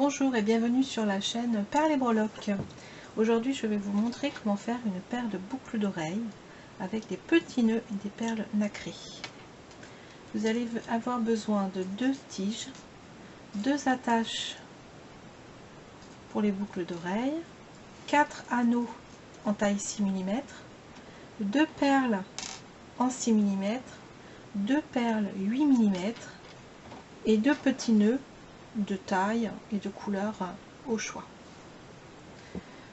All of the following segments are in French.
Bonjour et bienvenue sur la chaîne Perles et Breloques. Aujourd'hui je vais vous montrer comment faire une paire de boucles d'oreilles avec des petits nœuds et des perles nacrées. Vous allez avoir besoin de 2 tiges, 2 attaches pour les boucles d'oreilles, 4 anneaux en taille 6 mm, 2 perles en 6 mm, 2 perles 8 mm et 2 petits nœuds de taille et de couleur au choix.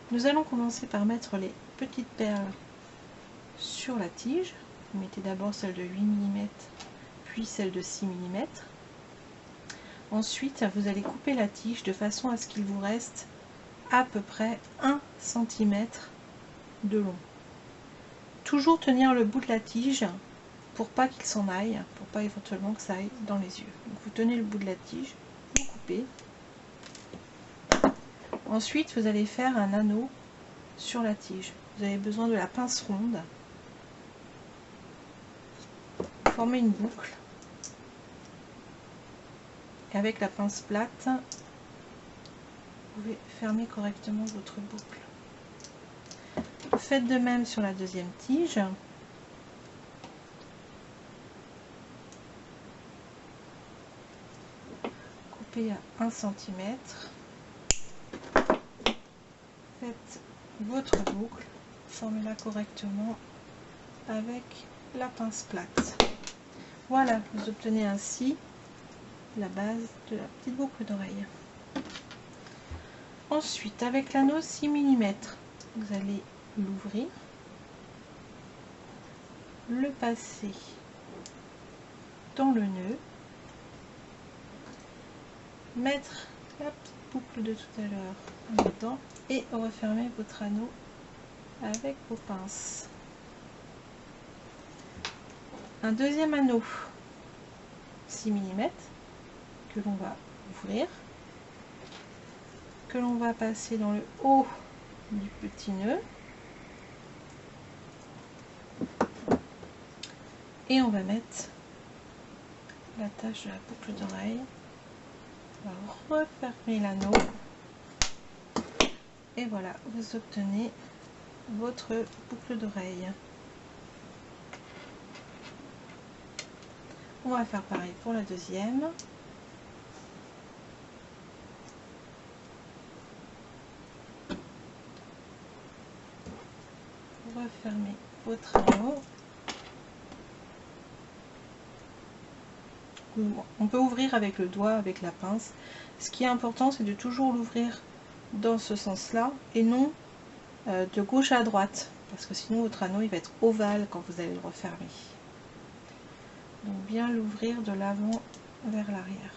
Nous allons commencer par mettre les petites perles sur la tige. Vous mettez d'abord celle de 8 mm puis celle de 6 mm. Ensuite vous allez couper la tige de façon à ce qu'il vous reste à peu près 1 cm de long. Toujours tenir le bout de la tige pour pas qu'il s'en aille, pour pas éventuellement que ça aille dans les yeux. Donc vous tenez le bout de la tige, vous coupez. Ensuite vous allez faire un anneau sur la tige. Vous avez besoin de la pince ronde. Formez une boucle. Et avec la pince plate, vous pouvez fermer correctement votre boucle. Faites de même sur la deuxième tige. Coupez à 1 cm. Faites votre boucle, formez-la correctement avec la pince plate. Voilà, vous obtenez ainsi la base de la petite boucle d'oreille. Ensuite, avec l'anneau 6 mm, vous allez l'ouvrir, le passer dans le nœud, mettre la petite boucle de tout à l'heure dedans et refermer votre anneau avec vos pinces. Un deuxième anneau 6 mm que l'on va ouvrir, que l'on va passer dans le haut du petit nœud et on va mettre l'attache de la boucle d'oreille. On va refermer l'anneau et voilà, vous obtenez votre boucle d'oreille. On va faire pareil pour la deuxième. Refermez votre anneau. On peut ouvrir avec le doigt, avec la pince. Ce qui est important, c'est de toujours l'ouvrir dans ce sens-là et non de gauche à droite, parce que sinon votre anneau il va être ovale quand vous allez le refermer. Donc bien l'ouvrir de l'avant vers l'arrière.